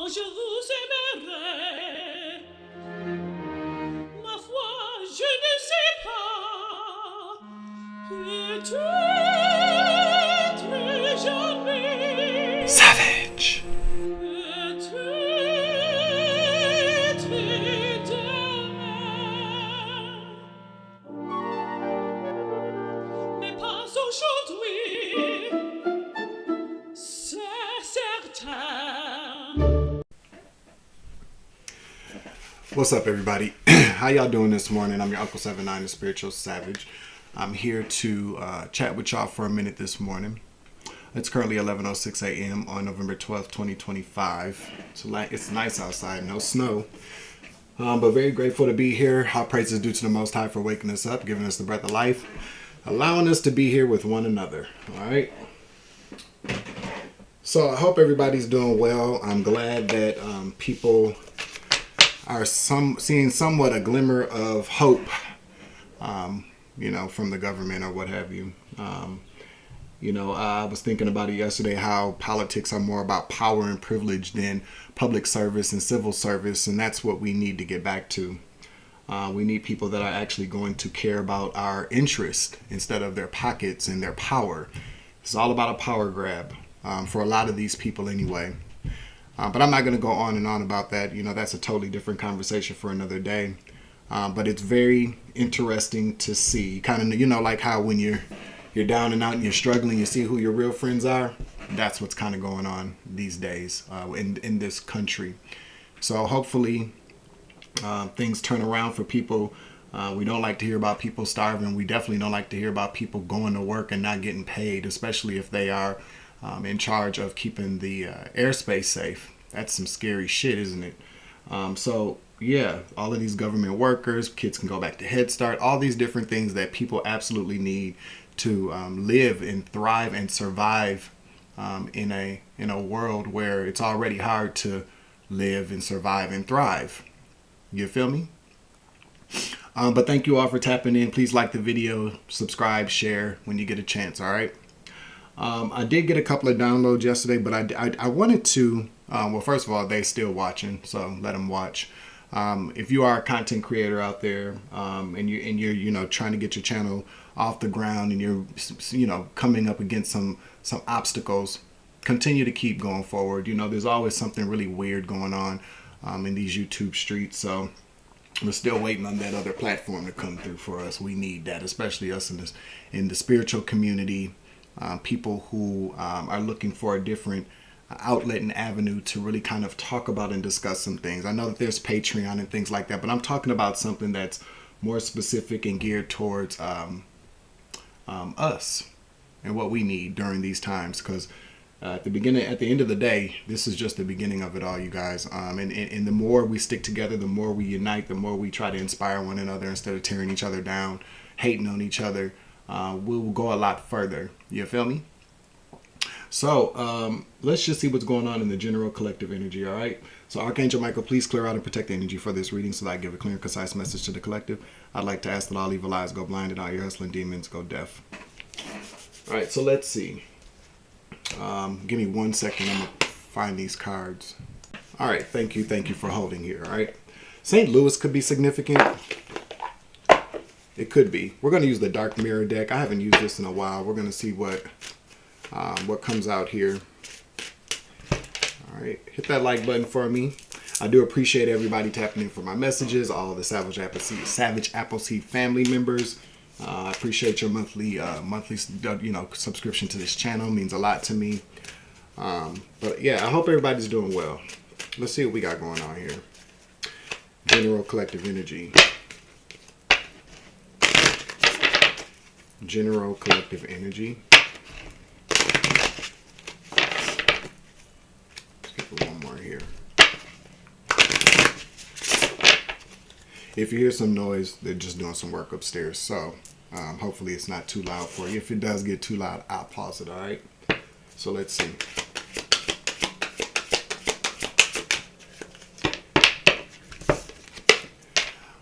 je vous aimerai. Ma foi, je ne sais pas. Peut-être jamais. Savage. Peut-être demain. Mais pas aujourd'hui. C'est certain. What's up, everybody? How y'all doing this morning? I'm your Uncle 79, the Spiritual Savage. I'm here to chat with y'all for a minute this morning. It's currently 11:06 a.m. on November 12th, 2025. It's nice outside, no snow. But very grateful to be here. All praise is due to the Most High for waking us up, giving us the breath of life, allowing us to be here with one another. All right. So I hope everybody's doing well. I'm glad that people are seeing somewhat a glimmer of hope, from the government or what have you. I was thinking about it yesterday, how politics are more about power and privilege than public service and civil service, and that's what we need to get back to. We need people that are actually going to care about our interest instead of their pockets and their power. It's all about a power grab for a lot of these people anyway. But I'm not going to go on and on about that. That's a totally different conversation for another day. But it's very interesting to see, kind of, like how when you're down and out and you're struggling, you see who your real friends are. That's what's kind of going on these days in this country. So hopefully things turn around for people. We don't like to hear about people starving. We definitely don't like to hear about people going to work and not getting paid, especially if they are in charge of keeping the airspace safe. That's some scary shit, isn't it? All of these government workers, kids can go back to Head Start, all these different things that people absolutely need to live and thrive and survive in a world where it's already hard to live and survive and thrive. You feel me? But thank you all for tapping in. Please like the video, subscribe, share when you get a chance. All right. I did get a couple of downloads yesterday, but I wanted to. First of all, they're still watching, so let them watch. If you are a content creator out there, and you're trying to get your channel off the ground, and you're coming up against some obstacles, continue to keep going forward. There's always something really weird going on in these YouTube streets. So we're still waiting on that other platform to come through for us. We need that, especially us in the spiritual community. People who are looking for a different outlet and avenue to really kind of talk about and discuss some things. I know that there's Patreon and things like that, but I'm talking about something that's more specific and geared towards us and what we need during these times. Because at the end of the day, this is just the beginning of it all, you guys. And the more we stick together, the more we unite, the more we try to inspire one another instead of tearing each other down, hating on each other. We will go a lot further. You feel me? So let's just see what's going on in the general collective energy. All right. So Archangel Michael, please clear out and protect the energy for this reading so that I give a clear and concise message to the collective. I'd like to ask that all evil eyes go blind and all your hustling demons go deaf. All right. So let's see. Give me 1 second. I'm going to find these cards. All right. Thank you. Thank you for holding here. All right. St. Louis could be significant. It could be. We're going to use the Dark Mirror deck. I haven't used this in a while. We're going to see what comes out here. All right. Hit that like button for me. I do appreciate everybody tapping in for my messages. All of the Savage Appleseed family members. I appreciate your monthly subscription to this channel. It means a lot to me. But yeah, I hope everybody's doing well. Let's see what we got going on here. General collective energy. General collective energy. Let's get one more here. If you hear some noise, they're just doing some work upstairs. So hopefully it's not too loud for you. If it does get too loud, I'll pause it. All right. So let's see.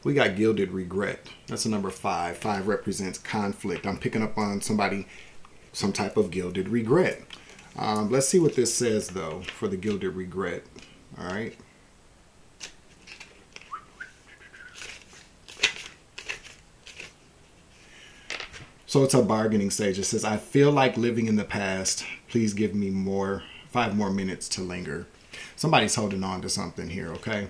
We got Gilded Regret. That's a number 5. 5 represents conflict. I'm picking up on some type of gilded regret. Let's see what this says, though, for the Gilded Regret. All right. So it's a bargaining stage. It says, I feel like living in the past. Please give me 5 more minutes to linger. Somebody's holding on to something here, okay?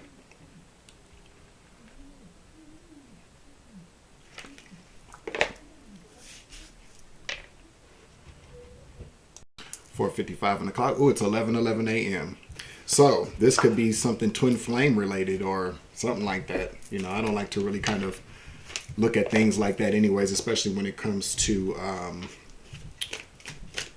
$4:55 on the clock. Oh, it's 11:11 a.m. So this could be something twin flame related or something like that. You know, I don't like to really kind of look at things like that anyways, especially when it comes to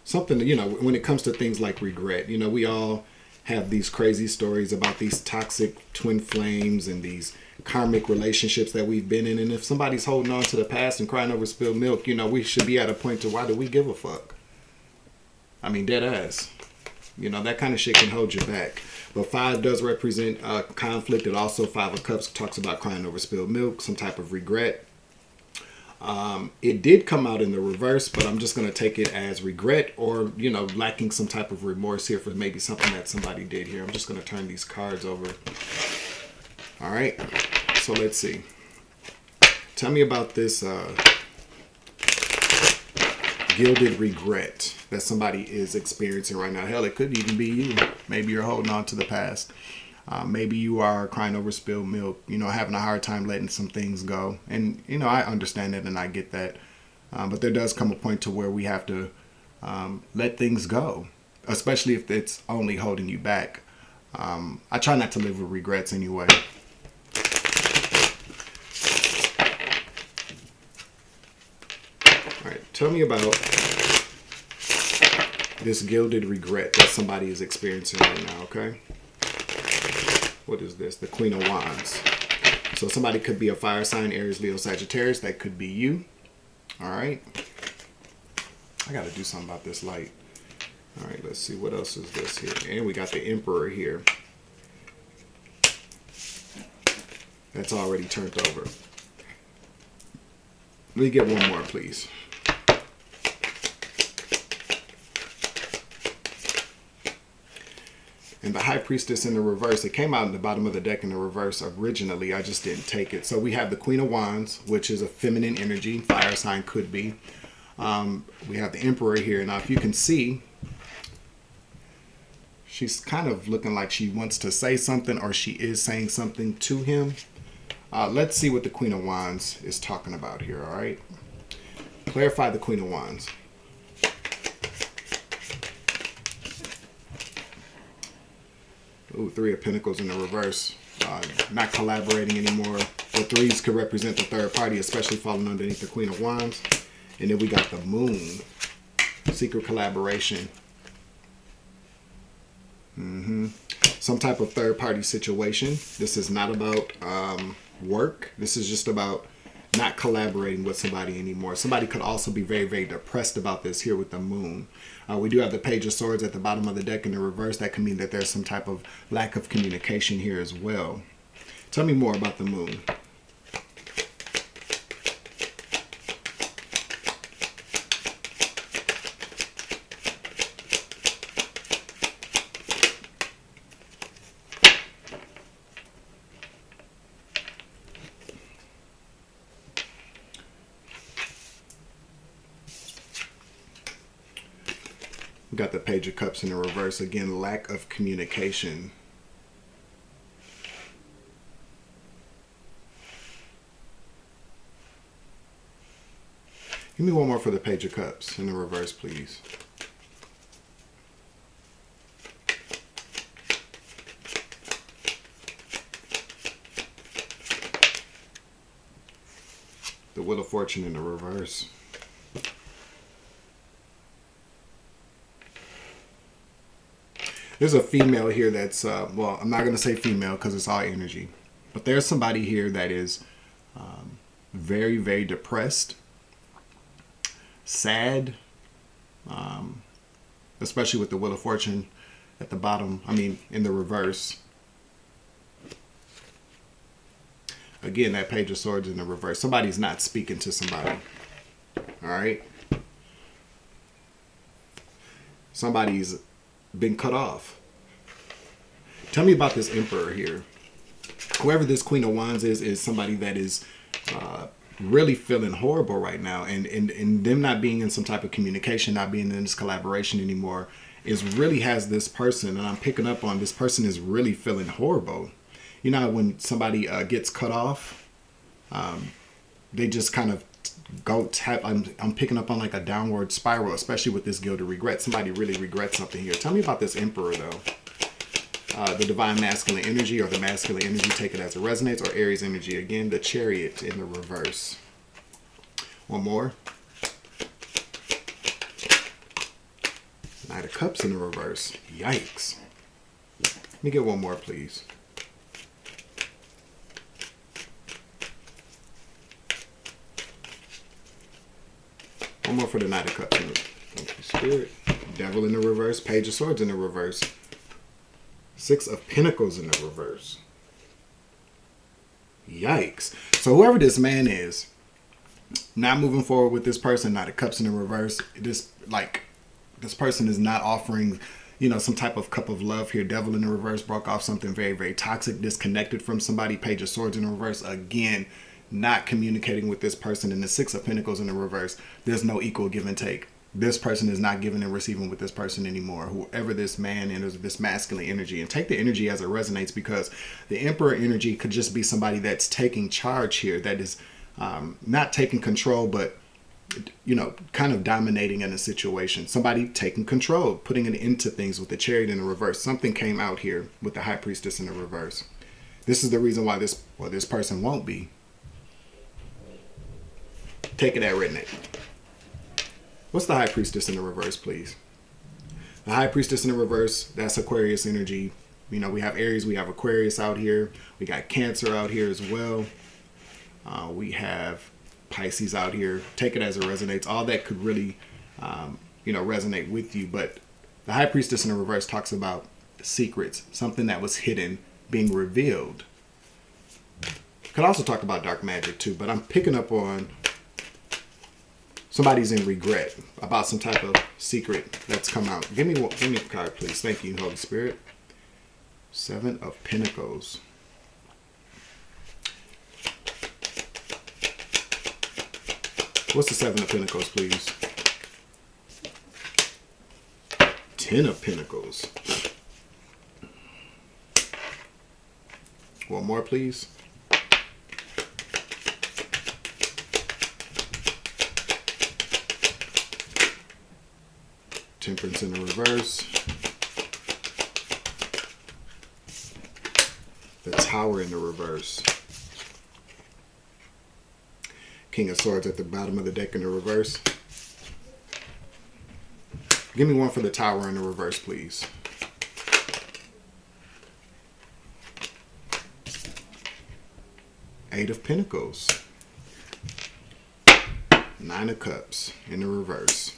something, you know, when it comes to things like regret. You know, we all have these crazy stories about these toxic twin flames and these karmic relationships that we've been in. And if somebody's holding on to the past and crying over spilled milk, you know, we should be at a point to why do we give a fuck? I mean, dead ass. You know, that kind of shit can hold you back. But 5 does represent conflict. It also, 5 of Cups talks about crying over spilled milk, some type of regret. It did come out in the reverse, but I'm just going to take it as regret or, you know, lacking some type of remorse here for maybe something that somebody did here. I'm just going to turn these cards over. All right. So let's see. Tell me about this gilded regret that somebody is experiencing right now. Hell, it could even be you. Maybe you're holding on to the past. Maybe you are crying over spilled milk, you know, having a hard time letting some things go. And, you know, I understand that and I get that. But there does come a point to where we have to let things go, especially if it's only holding you back. I try not to live with regrets anyway. All right, tell me about this gilded regret that somebody is experiencing right now, okay? What is this? The Queen of Wands. So somebody could be a fire sign, Aries, Leo, Sagittarius. That could be you. All right. I got to do something about this light. All right, let's see. What else is this here? And we got the Emperor here. That's already turned over. Let me get one more, please. And the High Priestess in the reverse, it came out in the bottom of the deck in the reverse originally. I just didn't take it. So we have the Queen of Wands, which is a feminine energy. Fire sign could be. We have the Emperor here. Now, if you can see, she's kind of looking like she wants to say something or she is saying something to him. Let's see what the Queen of Wands is talking about here, all right? Clarify the Queen of Wands. Ooh, 3 of Pentacles in the reverse. Not collaborating anymore. The 3s could represent the third party, especially falling underneath the Queen of Wands. And then we got the Moon. Secret collaboration. Some type of third party situation. This is not about work. This is just about not collaborating with somebody anymore. Somebody could also be very, very depressed about this here with the Moon. We do have the Page of Swords at the bottom of the deck in the reverse. That can mean that there's some type of lack of communication here as well. Tell me more about the Moon. We got the Page of Cups in the reverse. Again, lack of communication. Give me one more for the Page of Cups in the reverse, please. The Wheel of Fortune in the reverse. There's a female here that's, well, I'm not going to say female because it's all energy. But there's somebody here that is very, very depressed, sad, especially with the Wheel of Fortune at the bottom, I mean, in the reverse. Again, that Page of Swords in the reverse. Somebody's not speaking to somebody. All right? Somebody's been cut off. Tell me about this Emperor here. Whoever this Queen of Wands is somebody that is really feeling horrible right now. And them not being in some type of communication, not being in this collaboration anymore, is really has this person, and I'm picking up on this person is really feeling horrible. You know, when somebody gets cut off, they just kind of go tap. I'm picking up on like a downward spiral, especially with this guilt of regret. Somebody really regrets something here. Tell me about this Emperor though. The divine masculine energy or the masculine energy, take it as it resonates, or Aries energy. Again, the Chariot in the reverse. One more. Knight of Cups in the reverse. Yikes. Let me get one more, please. One more for the Knight of Cups in the Thank you, Spirit. Devil in the reverse. Page of Swords in the reverse. Six of Pentacles in the reverse. Yikes. So whoever this man is, not moving forward with this person, Knight of Cups in the reverse. This person is not offering, you know, some type of cup of love here. Devil in the reverse broke off something very, very toxic, disconnected from somebody. Page of Swords in the reverse. Again, not communicating with this person. And the Six of Pentacles in the reverse. There's no equal give and take. This person is not giving and receiving with this person anymore. Whoever this man is, this masculine energy, and take the energy as it resonates, because the Emperor energy could just be somebody that's taking charge here, that is not taking control, but, you know, kind of dominating in a situation. Somebody taking control, putting an end to things with the Chariot in the reverse. Something came out here with the High Priestess in the reverse. This is the reason why this person won't be. Take it at redneck. What's the High Priestess in the reverse, please? The High Priestess in the reverse, that's Aquarius energy. You know, we have Aries, we have Aquarius out here. We got Cancer out here as well. We have Pisces out here. Take it as it resonates. All that could really, you know, resonate with you. But the High Priestess in the reverse talks about secrets, something that was hidden being revealed. Could also talk about dark magic too, but I'm picking up on somebody's in regret about some type of secret that's come out. Give me a card, please. Thank you, Holy Spirit. Seven of Pentacles. What's the Seven of Pentacles, please? Ten of Pentacles. One more, please. Temperance in the reverse. The Tower in the reverse. King of Swords at the bottom of the deck in the reverse. Give me one for the Tower in the reverse, please. Eight of Pentacles. Nine of Cups in the reverse.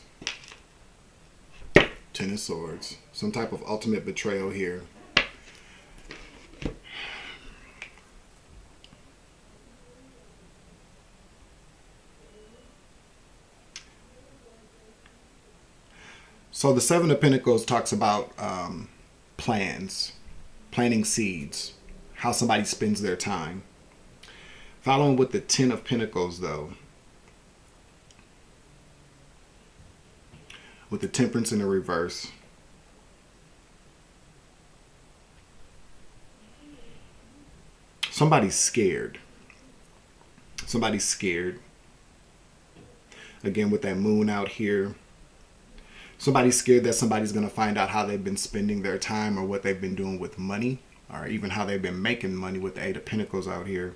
Ten of Swords. Some type of ultimate betrayal here. So the Seven of Pentacles talks about plans, planting seeds, how somebody spends their time. Following with the Ten of Pentacles though, with the Temperance in the reverse. Somebody's scared. Somebody's scared. Again, with that Moon out here. Somebody's scared that somebody's going to find out how they've been spending their time or what they've been doing with money, or even how they've been making money with the Eight of Pentacles out here.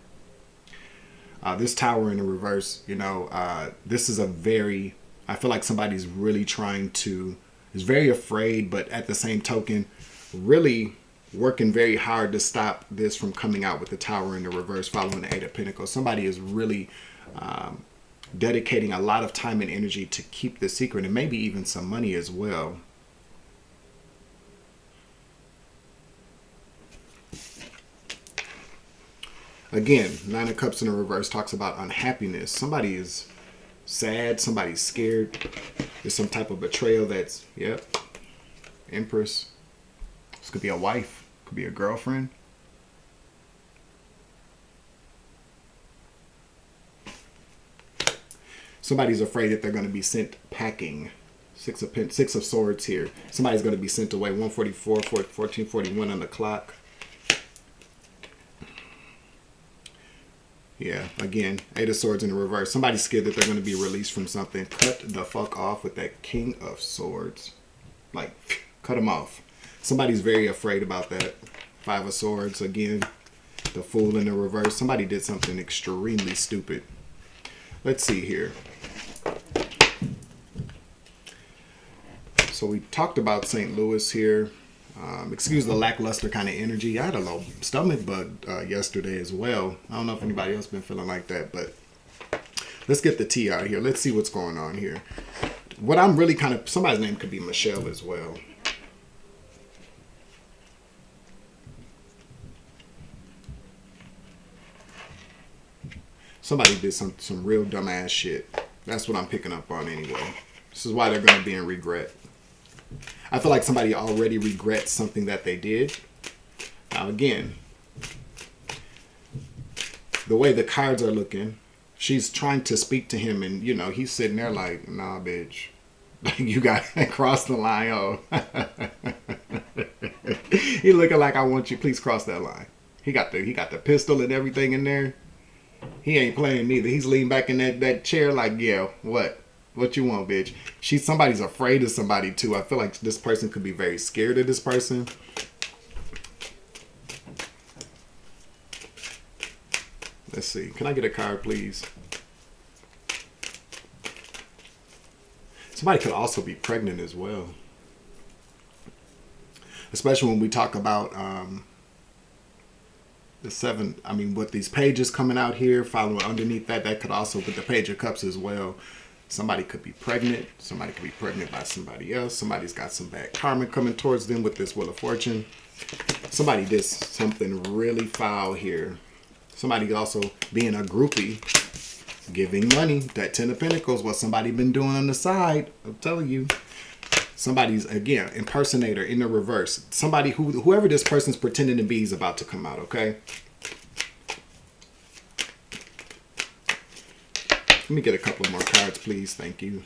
This Tower in the reverse, you know, this is a very... I feel like somebody's really trying to, is very afraid, but at the same token, really working very hard to stop this from coming out with the Tower in the reverse following the Eight of Pentacles. Somebody is really dedicating a lot of time and energy to keep the secret, and maybe even some money as well. Again, Nine of Cups in the reverse talks about unhappiness. Somebody is sad, somebody's scared. There's some type of betrayal that's, yep, Empress. This could be a wife. Could be a girlfriend. Somebody's afraid that they're going to be sent packing. Six of Swords here. Somebody's going to be sent away. 144, 1441 on the clock. Yeah, again, Eight of Swords in the reverse. Somebody's scared that they're going to be released from something. Cut the fuck off with that King of Swords. Like, cut them off. Somebody's very afraid about that. Five of Swords, again. The Fool in the reverse. Somebody did something extremely stupid. Let's see here. So we talked about St. Louis here. Excuse the lackluster kind of energy. I had a low stomach bug yesterday as well. I don't know if anybody else been feeling like that, but let's get the tea out here. Let's see what's going on here. What I'm really kind of, somebody's name could be Michelle as well. Somebody did some real dumbass shit. That's what I'm picking up on anyway. This is why they're going to be in regret. I feel like somebody already regrets something that they did. Now again, the way the cards are looking, she's trying to speak to him and, you know, he's sitting there like, nah, bitch. You got to cross the line. Oh. He looking like, I want you, please cross that line. He got the pistol and everything in there. He ain't playing neither. He's leaning back in that chair like, yeah, what? What you want, bitch? Somebody's afraid of somebody too. I feel like this person could be very scared of this person. Let's see. Can I get a card, please? Somebody could also be pregnant as well. Especially when we talk about the seven, I mean, with these pages coming out here, following underneath that could also, with the Page of Cups as well. Somebody could be pregnant. Somebody could be pregnant by somebody else. Somebody's got some bad karma coming towards them with this Wheel of Fortune. Somebody did something really foul here. Somebody also being a groupie, giving money. That Ten of Pentacles, what somebody been doing on the side. I'm telling you. Somebody's, again, impersonator in the reverse. Somebody whoever this person's pretending to be is about to come out, okay? Let me get a couple more cards, please. Thank you.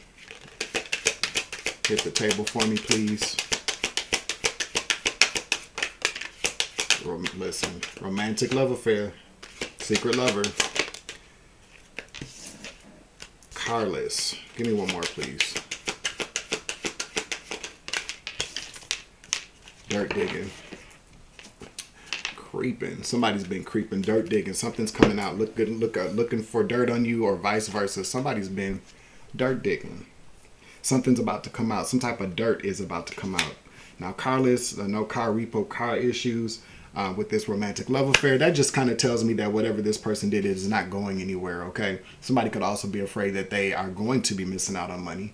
Hit the table for me, please. Listen. Romantic love affair. Secret lover. Carless. Give me one more, please. Dirt digging. Creeping. Somebody's been creeping, dirt digging. Something's coming out. Looking for dirt on you, or vice versa. Somebody's been dirt digging. Something's about to come out. Some type of dirt is about to come out. Now, carless, no car repo, car issues with this romantic love affair. That just kind of tells me that whatever this person did is not going anywhere, okay? Somebody could also be afraid that they are going to be missing out on money.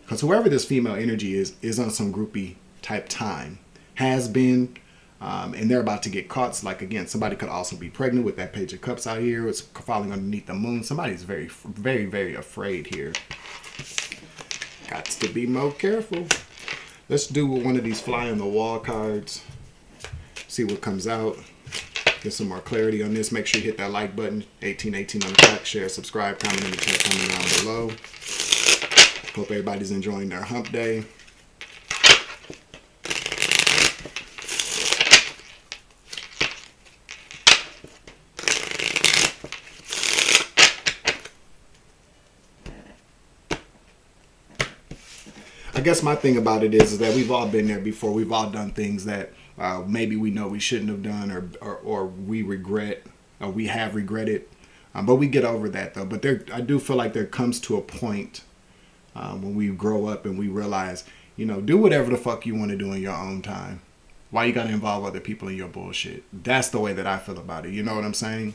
Because whoever this female energy is on some groupie type time. Has been, and they're about to get caught. So like, again, somebody could also be pregnant with that Page of Cups out here. It's falling underneath the moon. Somebody's very, very, very afraid here. Got to be more careful. Let's do one of these fly on the wall cards. See what comes out. Get some more clarity on this. Make sure you hit that like button. 1818 on the clock. Share, subscribe, comment in the chat, comment down below. Hope everybody's enjoying their hump day. I guess my thing about it is that we've all been there before. We've all done things that maybe we know we shouldn't have done, or we regret, or we have regretted. But we get over that though. But I do feel like there comes to a point when we grow up and we realize, you know, do whatever the fuck you want to do in your own time. Why you got to involve other people in your bullshit? That's the way that I feel about it. You know what I'm saying?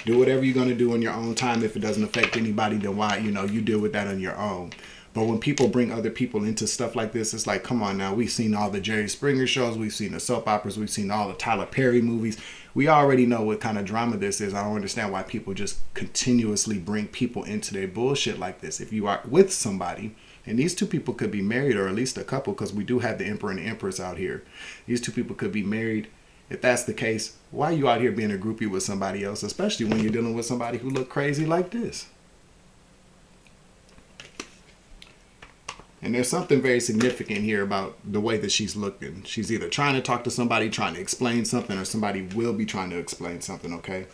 Do whatever you're going to do in your own time. If it doesn't affect anybody, then why, you know, you deal with that on your own. But when people bring other people into stuff like this, it's like, come on now. We've seen all the Jerry Springer shows. We've seen the soap operas. We've seen all the Tyler Perry movies. We already know what kind of drama this is. I don't understand why people just continuously bring people into their bullshit like this. If you are with somebody, and these two people could be married, or at least a couple, because we do have the Emperor and the Empress out here. These two people could be married, If that's the case, why are you out here being a groupie with somebody else, especially when you're dealing with somebody who look crazy like this? And there's something very significant here about the way that she's looking. She's either trying to talk to somebody, trying to explain something, or somebody will be trying to explain something, okay?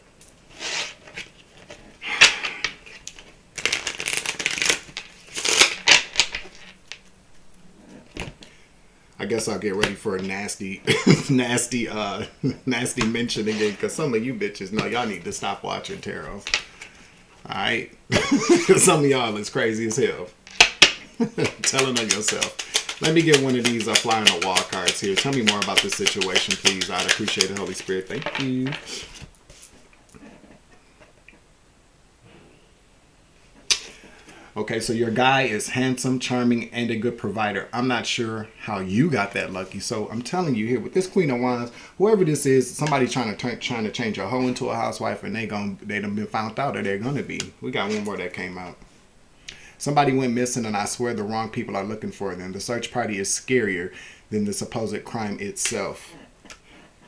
I guess I'll get ready for a nasty mention again, because some of you bitches know y'all need to stop watching tarot. Alright? Some of y'all is crazy as hell. Telling on yourself. Let me get one of these fly on the wall cards here. Tell me more about this situation, please. I'd appreciate it, Holy Spirit. Thank you. Okay, so your guy is handsome, charming, and a good provider. I'm not sure how you got that lucky. So I'm telling you here, with this Queen of Wands, whoever this is, somebody trying to change a hoe into a housewife, and they done been found out, or they're gonna be. We got one more that came out. Somebody went missing, and I swear the wrong people are looking for them. The search party is scarier than the supposed crime itself. I'm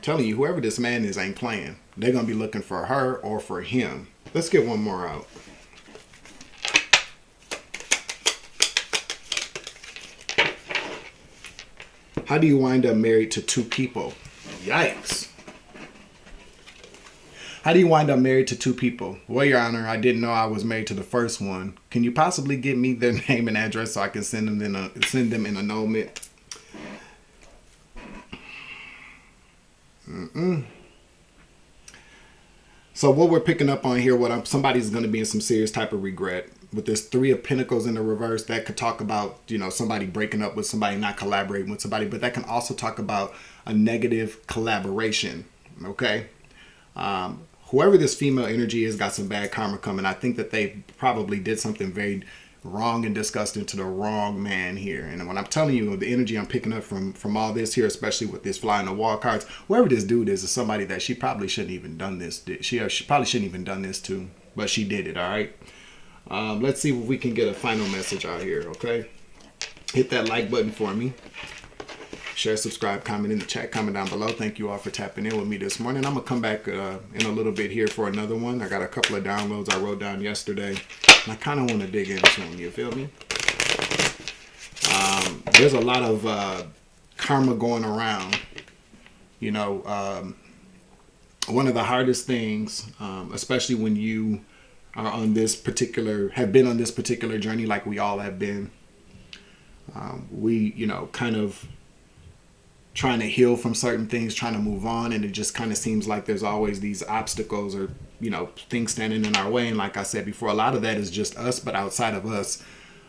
telling you, whoever this man is ain't playing. They're gonna be looking for her or for him. Let's get one more out. How do you wind up married to two people? Yikes. How do you wind up married to two people? Well, Your Honor, I didn't know I was married to the first one. Can you possibly give me their name and address so I can send them in annulment? So what we're picking up on here, somebody's going to be in some serious type of regret. With this Three of Pentacles in the reverse, that could talk about, somebody breaking up with somebody, not collaborating with somebody, but that can also talk about a negative collaboration, okay? Whoever this female energy is got some bad karma coming. I think that they probably did something very wrong and disgusting to the wrong man here. And when I'm telling you, the energy I'm picking up from all this here, especially with this fly on the wall cards, whoever this dude is somebody that she probably shouldn't even done this. She probably shouldn't even done this to, but she did it, all right? Let's see if we can get a final message out here, okay? Hit that like button for me. Share, subscribe, comment in the chat, comment down below. Thank you all for tapping in with me this morning. I'm going to come back in a little bit here for another one. I got a couple of downloads I wrote down yesterday, and I kind of want to dig into them, you feel me? There's a lot of karma going around. One of the hardest things, especially when you are have been on this particular journey like we all have been. We, kind of trying to heal from certain things, trying to move on, and it just kind of seems like there's always these obstacles or, things standing in our way. And like I said before, a lot of that is just us, but outside of us,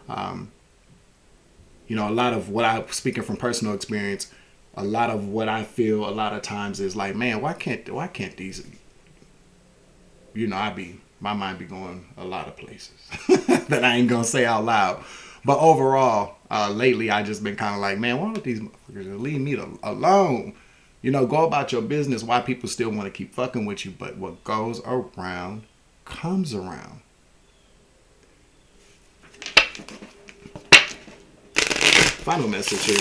a lot of what speaking from personal experience, a lot of what I feel a lot of times is like, man, why can't these, my mind be going a lot of places that I ain't gonna say out loud. But overall, lately I just been kind of like, man, why don't these motherfuckers leave me alone? Go about your business. Why people still want to keep fucking with you? But what goes around comes around. Final message here.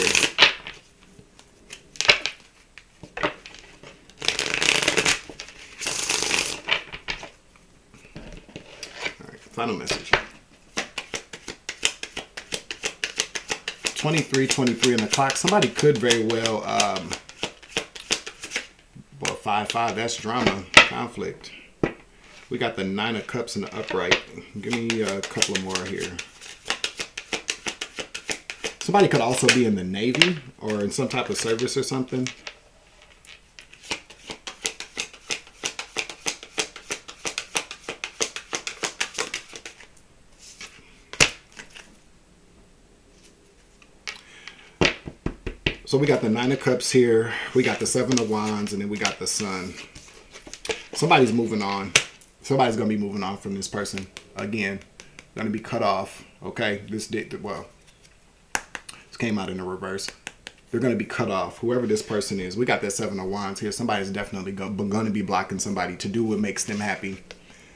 Final message. 23 on the clock. Somebody could very well, 5-5, that's drama, conflict. We got the 9 of Cups in the upright. Give me a couple of more here. Somebody could also be in the Navy or in some type of service or something. So we got the 9 of Cups here. We got the 7 of Wands, and then we got the Sun. Somebody's moving on. Somebody's going to be moving on from this person. Again, going to be cut off. Okay? This came out in the reverse. They're going to be cut off. Whoever this person is. We got that 7 of Wands here. Somebody's definitely going to be blocking somebody to do what makes them happy.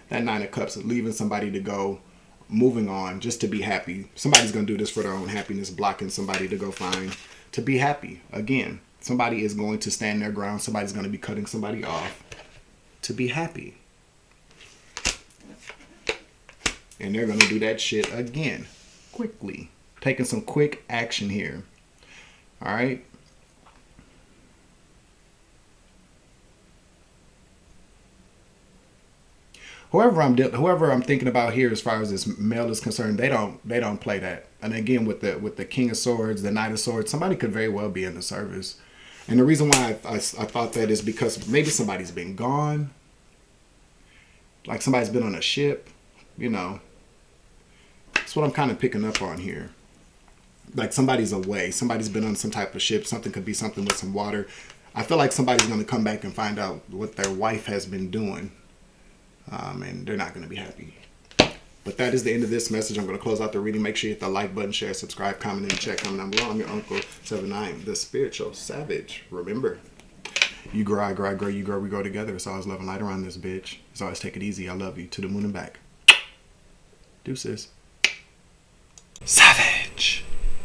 That 9 of Cups is leaving somebody to go, moving on, just to be happy. Somebody's going to do this for their own happiness, blocking somebody to go find, to be happy again. Somebody is going to stand their ground. Somebody's going to be cutting somebody off to be happy. And they're going to do that shit again, quickly. Taking some quick action here. All right. Whoever I'm thinking about here, as far as this male is concerned, they don't play that. And again, with the King of Swords, the Knight of Swords, somebody could very well be in the service. And the reason why I thought that is because maybe somebody's been gone. Like somebody's been on a ship, you know. That's what I'm kind of picking up on here. Like somebody's away. Somebody's been on some type of ship. Something could be something with some water. I feel like somebody's going to come back and find out what their wife has been doing. And they're not going to be happy. But that is the end of this message. I'm going to close out the reading. Make sure you hit the like button, share, subscribe, comment, and check. Comment down below. I'm your Uncle 79, the Spiritual Savage. Remember, you grow, I grow, I grow, you grow, we grow together. It's always love and light around this bitch. It's always take it easy. I love you. To the moon and back. Deuces. Savage.